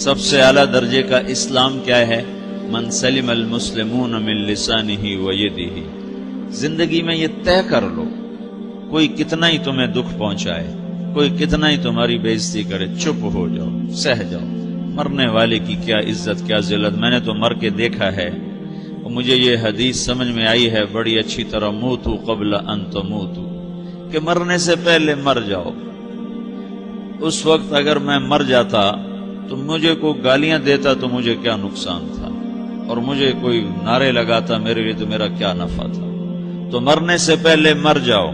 سب سے اعلیٰ درجے کا اسلام کیا ہے؟ من سلم المسلمون من لسانہ و یدہ۔ زندگی میں یہ طے کر لو، کوئی کتنا ہی تمہیں دکھ پہنچائے، کوئی کتنا ہی تمہاری بےعزتی کرے، چپ ہو جاؤ، سہ جاؤ۔ مرنے والے کی کیا عزت، کیا ذلت، میں نے تو مر کے دیکھا ہے اور مجھے یہ حدیث سمجھ میں آئی ہے بڑی اچھی طرح، موتوا قبل ان تموتوا، کہ مرنے سے پہلے مر جاؤ۔ اس وقت اگر میں مر جاتا تو مجھے کوئی گالیاں دیتا تو مجھے کیا نقصان تھا، اور مجھے کوئی نعرے لگاتا میرے لیے تو میرا کیا نفع تھا۔ تو مرنے سے پہلے مر جاؤ۔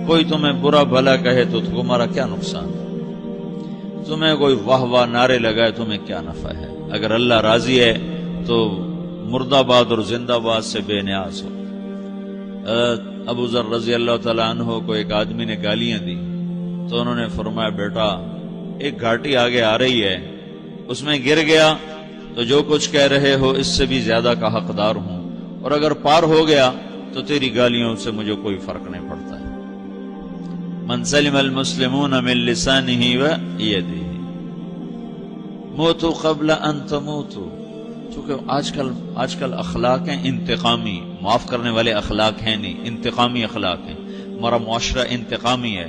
کوئی تمہیں برا بھلا کہے تو تمہارا کیا نقصان ہے، تمہیں کوئی واہ واہ نعرے لگائے تمہیں کیا نفع ہے۔ اگر اللہ راضی ہے تو مردہ باد اور زندہ باد سے بے نیاز ہو۔ ابو ذر رضی اللہ تعالیٰ عنہ کو ایک آدمی نے گالیاں دی تو انہوں نے فرمایا، بیٹا ایک گھاٹی آگے آ رہی ہے، اس میں گر گیا تو جو کچھ کہہ رہے ہو اس سے بھی زیادہ کا حقدار ہوں، اور اگر پار ہو گیا تو تیری گالیوں سے مجھے کوئی فرق نہیں پڑتا ہے۔ من سلم المسلمون من لسانہ و یدہ موتوا قبل ان تموتوا۔ چونکہ آج کل اخلاق ہیں انتقامی، معاف کرنے والے اخلاق ہیں نہیں، انتقامی اخلاق ہیں۔ ہمارا معاشرہ انتقامی ہے،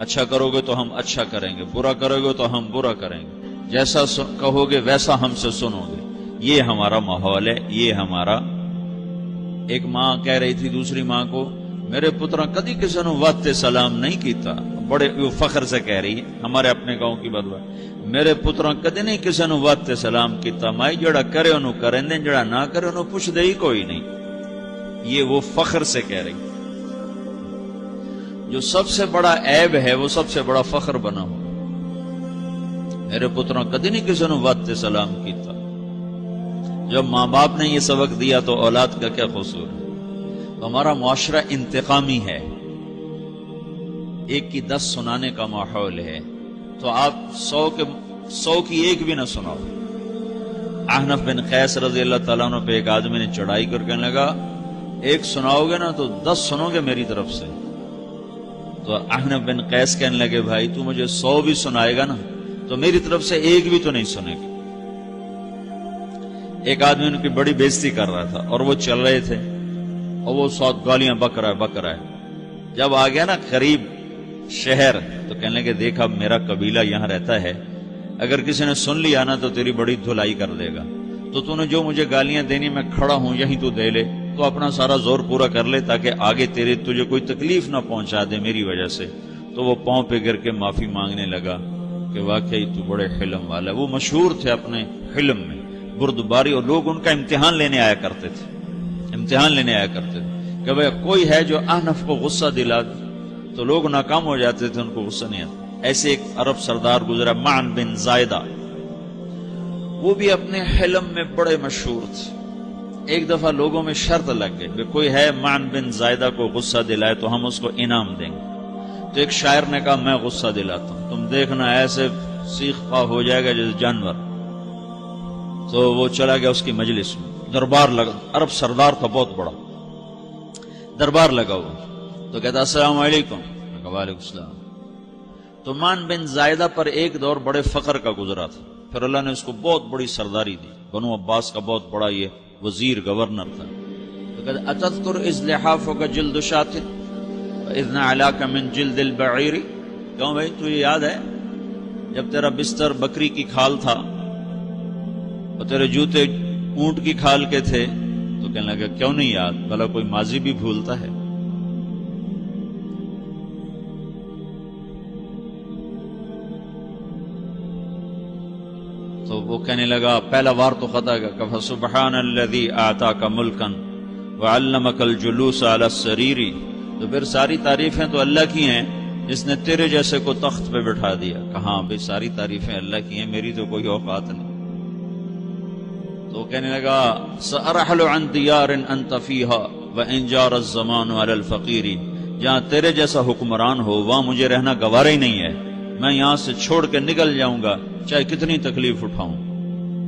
اچھا کرو گے تو ہم اچھا کریں گے، برا کرو گے تو ہم برا کریں گے، جیسا کہو گے ویسا ہم سے سنو گے۔ یہ ہمارا ماحول ہے، یہ ہمارا۔ ایک ماں کہہ رہی تھی دوسری ماں کو، میرے پترا کدی کسی نے واسطے سلام نہیں کیتا، بڑے فخر سے کہہ رہی ہے، ہمارے اپنے گاؤں کی بات، میرے پترا کدی نہیں کسی نے واسطے سلام کیتا، مائی جڑا کرے انہوں کریں دیں، جڑا نہ کرے انہوں پوچھ دے ہی کوئی نہیں۔ یہ وہ فخر سے کہہ رہی۔ جو سب سے بڑا عیب ہے وہ سب سے بڑا فخر بنا ہو۔ میرے پتروں کدی نہیں کسی نے واسطے سلام کیتا۔ جب ماں باپ نے یہ سبق دیا تو اولاد کا کیا قصور ہے؟ ہمارا معاشرہ انتقامی ہے، ایک کی 10 سنانے کا ماحول ہے، تو آپ 100 کی ایک بھی نہ سناؤ۔ احنف بن قیس رضی اللہ تعالیٰ عنہ پہ ایک آدمی نے چڑھائی کر کہنے لگا، ایک سناؤ گے نا تو 10 سنو گے میری طرف سے۔ تو احنف بن قیس کہنے لگے، بھائی تو مجھے 100 بھی سنائے گا نا تو میری طرف سے ایک بھی تو نہیں سنے گی۔ ایک آدمی ان کی بڑی بےزتی کر رہا تھا اور وہ چل رہے تھے اور وہ 100 گالیاں بک رہا ہے۔ جب آ گیا نا قریب شہر تو کہنے لگے، دیکھا میرا قبیلہ یہاں رہتا ہے، اگر کسی نے سن لیا نا تو تیری بڑی دھلائی کر دے گا، تو نے جو مجھے گالیاں دینی میں کھڑا ہوں یہیں تو دے لے، تو اپنا سارا زور پورا کر لے تاکہ آگے تجھے کوئی تکلیف نہ پہنچا دے میری وجہ سے۔ تو وہ پاؤں پہ گر کے معافی مانگنے لگا کہ واقعی تو بڑے حلم والا ہے۔ وہ مشہور تھے اپنے حلم میں، بردباری، اور لوگ ان کا امتحان لینے آیا کرتے تھے کہ بھئی کوئی ہے جو احنف کو غصہ دلا دے، تو لوگ ناکام ہو جاتے تھے، ان کو غصہ نہیں آتا۔ ایسے ایک عرب سردار گزرا، معن بن زائدہ، وہ بھی اپنے حلم میں بڑے مشہور تھے۔ ایک دفعہ لوگوں میں شرط لگ گئی کہ کوئی ہے معن بن زائدہ کو غصہ دلائے تو ہم اس کو انعام دیں گے۔ تو ایک شاعر نے کہا، میں غصہ دلاتا ہوں، تم دیکھنا ایسے سیخ پا ہو جائے گا جیسے جانور۔ تو وہ چلا گیا اس کی مجلس میں، دربار لگا، عرب سردار تھا بہت بڑا، دربار لگا ہوا، تو کہتا السلام علیکم، وعلیکم السلام۔ تو معن بن زائدہ پر ایک دور بڑے فقر کا گزرا تھا، پھر اللہ نے اس کو بہت بڑی سرداری دی، بنو عباس کا بہت بڑا یہ وزیر گورنر تھا۔ تو کہتا اتذکر اذ لحافک جلد شاۃ واذ نعلاک من جلد البعیر، کیوں بھائی تجھے یاد ہے جب تیرا بستر بکری کی کھال تھا اور تیرے جوتے اونٹ کی کھال کے تھے؟ تو کہنے لگا کیوں نہیں یاد، بھلا کوئی ماضی بھی بھولتا ہے؟ تو وہ کہنے لگا، پہلا وار تو خطا کا، فسبحان الذی اعطاک ملکا وعلمک الجلوس علی السریر۔ تو پھر ساری تعریفیں تو اللہ کی ہیں جس نے تیرے جیسے کو تخت پہ بٹھا دیا۔ کہاں بھئی ساری تعریفیں اللہ کی ہیں، میری تو کوئی اوقات نہیں۔ تو کہنے لگا، سأرحل عن دیار انت فیہا وان جار الزمان علی الفقیر، جہاں تیرے جیسا حکمران ہو وہاں مجھے رہنا گوارا ہی نہیں ہے، میں یہاں سے چھوڑ کے نکل جاؤں گا چاہے کتنی تکلیف اٹھاؤں۔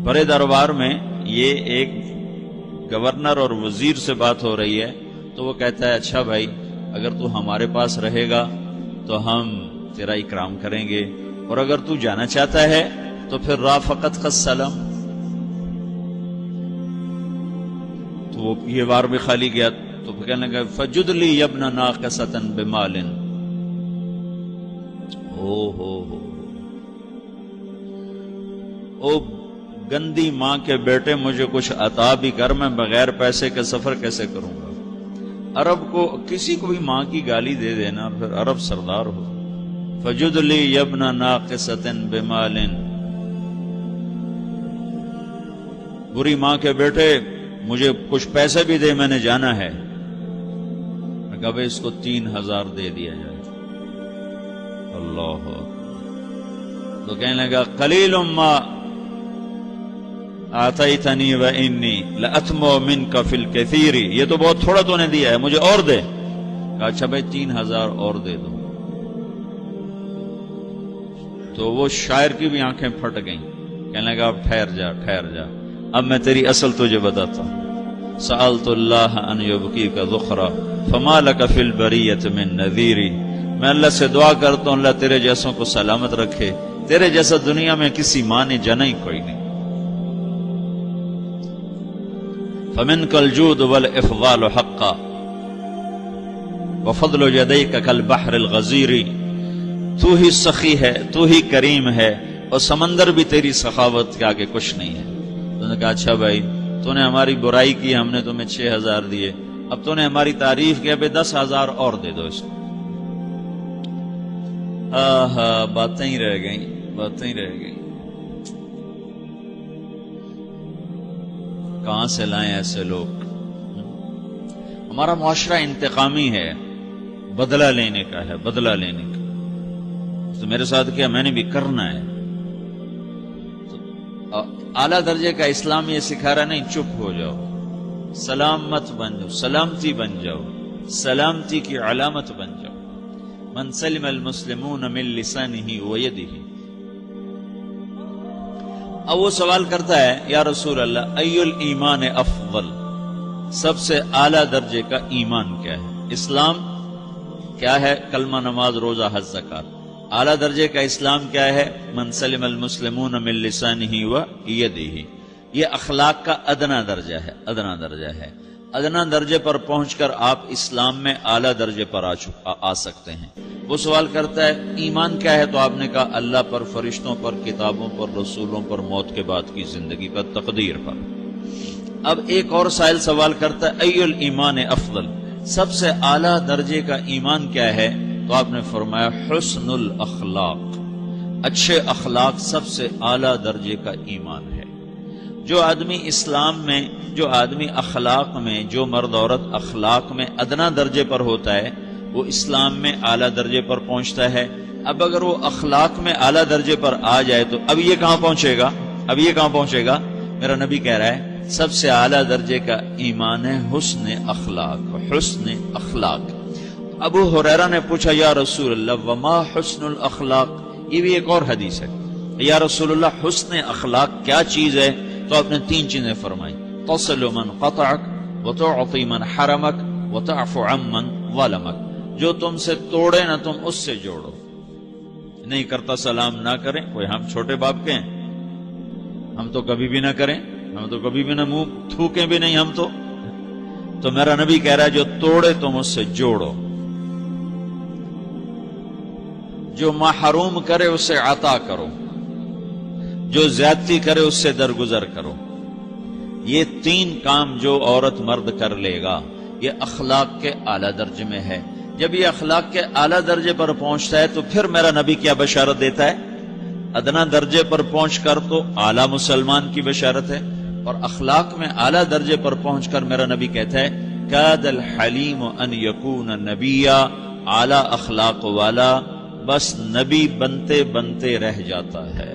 بڑے دربار میں یہ ایک گورنر اور وزیر سے بات ہو رہی ہے، تو وہ کہتا ہے، اچھا بھائی اگر تو ہمارے پاس رہے گا تو ہم تیرا اکرام کریں گے، اور اگر تو جانا چاہتا ہے تو پھر رافقت کا سلام، تو وہ یہ بار بھی خالی گیا تو کہنے لگا فجد لی ابن ناقصۃ بمال، او گندی ماں کے بیٹے مجھے کچھ عطا بھی کر، میں بغیر پیسے کے سفر کیسے کروں گا؟ عرب کو کسی کو بھی ماں کی گالی دے دینا پھر عرب سردار ہو۔ فجد لی ابن ناقصۃ بمال، بری ماں کے بیٹے مجھے کچھ پیسے بھی دے، میں نے جانا ہے۔ میں کہا اس کو 3000 دے دیا جائے۔ اللہ، تو کہنے لگا قلیل ما آتیتنی و انی لأطمع منک فی الکثیر، یہ تو بہت تھوڑا تو نے دیا ہے، مجھے اور دے۔ کہا اچھا بھائی 3000 اور دے دو۔ تو وہ شاعر کی بھی آنکھیں پھٹ گئیں، کہنے لگا اب ٹھہر جا ٹھہر جا، اب میں تیری اصل تجھے بتاتا ہوں۔ سألت اللہ ان یبکیک ذخرا فما لک فی البریۃ من نذیری، میں اللہ سے دعا کرتا ہوں اللہ تیرے جیسوں کو سلامت رکھے، تیرے جیسا دنیا میں کسی ماں نے جنا ہی کوئی نہیں۔ فمنک الجود والافضال حقا وفضل یدیک کالبحر الغزیر، تو ہی سخی ہے، تو ہی کریم ہے، اور سمندر بھی تیری سخاوت کے آگے کچھ نہیں ہے۔ تو نے کہا اچھا بھائی تو نے ہماری برائی کی، ہم نے تمہیں 6000 دیے، اب تو نے ہماری تعریف کی، اب 10,000 اور دے دو اس کو۔ باتیں ہی رہ گئیں، باتیں ہی رہ گئیں۔ کہاں سے لائیں ایسے لوگ؟ ہمارا معاشرہ انتقامی ہے، بدلہ لینے کا ہے، بدلہ لینے کا۔ تو میرے ساتھ کیا میں نے بھی کرنا ہے۔ تو اعلیٰ درجے کا اسلام یہ سکھا رہا نہیں چپ ہو جاؤ، سلام مت بن جاؤ، سلامتی بن جاؤ، سلامتی کی علامت بن جاؤ۔ من سلم المسلمون من لسانہ ویدہ۔ اب وہ سوال کرتا ہے یا رسول اللہ ای الایمان افضل، سب سے اعلیٰ درجے کا ایمان کیا ہے؟ اسلام کیا ہے؟ کلمہ، نماز، روزہ، حج، زکات۔ اعلیٰ درجے کا اسلام کیا ہے؟ من سلم المسلمون من لسانہ ویدہ۔ یہ اخلاق کا ادنا درجہ ہے، ادنا درجہ ہے۔ ادنا درجے پر پہنچ کر آپ اسلام میں اعلیٰ درجے پر آ سکتے ہیں۔ وہ سوال کرتا ہے ایمان کیا ہے؟ تو آپ نے کہا اللہ پر، فرشتوں پر، کتابوں پر، رسولوں پر، موت کے بعد کی زندگی پر، تقدیر پر۔ اب ایک اور سائل سوال کرتا ہے ای الایمان افضل، سب سے اعلیٰ درجے کا ایمان کیا ہے؟ تو آپ نے فرمایا حسن الاخلاق، اچھے اخلاق سب سے اعلیٰ درجے کا ایمان ہے۔ جو آدمی اسلام میں، جو آدمی اخلاق میں، جو مرد عورت اخلاق میں ادنا درجے پر ہوتا ہے وہ اسلام میں اعلیٰ درجے پر پہنچتا ہے۔ اب اگر وہ اخلاق میں اعلیٰ درجے پر آ جائے تو اب یہ کہاں پہنچے گا؟ اب یہ کہاں پہنچے گا؟ میرا نبی کہہ رہا ہے سب سے اعلیٰ درجے کا ایمان ہے حسن اخلاق، حسن اخلاق۔ ابو ہریرہ نے پوچھا یا رسول اللہ وما حسن الاخلاق، یہ بھی ایک اور حدیث ہے، یا رسول اللہ حسن اخلاق کیا چیز ہے؟ تو آپ نے 3 چیزیں فرمائی، تصل من قطعک وتعطی من حرمک وتعفو عمن ظلمک، جو تم سے توڑے نہ تم اس سے جوڑو، نہیں کرتا سلام نہ کریں، کوئی ہم چھوٹے باپ کے ہیں، ہم تو کبھی بھی نہ کریں، ہم تو کبھی بھی نہ منہ تھوکیں بھی نہیں ہم تو میرا نبی کہہ رہا ہے جو توڑے تم اس سے جوڑو، جو محروم کرے اس سے عطا کرو، جو زیادتی کرے اس سے درگزر کرو۔ یہ 3 کام جو عورت مرد کر لے گا یہ اخلاق کے اعلیٰ درجے میں ہے۔ جب یہ اخلاق کے اعلیٰ درجے پر پہنچتا ہے تو پھر میرا نبی کیا بشارت دیتا ہے؟ ادنا درجے پر پہنچ کر تو اعلیٰ مسلمان کی بشارت ہے، اور اخلاق میں اعلیٰ درجے پر پہنچ کر میرا نبی کہتا ہے کاد الحلیم ان یکون نبیا، اعلیٰ اخلاق والا بس نبی بنتے بنتے رہ جاتا ہے۔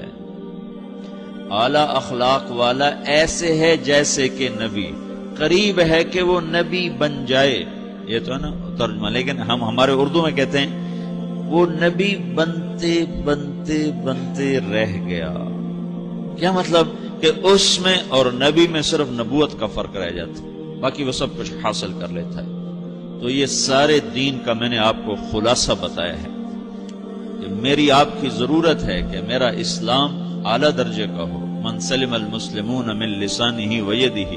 اعلیٰ اخلاق والا ایسے ہے جیسے کہ نبی، قریب ہے کہ وہ نبی بن جائے، یہ تو ہے نا ترجمہ، لیکن ہم ہمارے اردو میں کہتے ہیں وہ نبی بنتے بنتے بنتے رہ گیا۔ کیا مطلب؟ کہ اس میں اور نبی میں صرف نبوت کا فرق رہ جاتا، باقی وہ سب کچھ حاصل کر لیتا ہے۔ تو یہ سارے دین کا میں نے آپ کو خلاصہ بتایا ہے کہ میری آپ کی ضرورت ہے کہ میرا اسلام اعلیٰ درجے کا ہو، من سلم المسلمون من لسانہ و یدہ،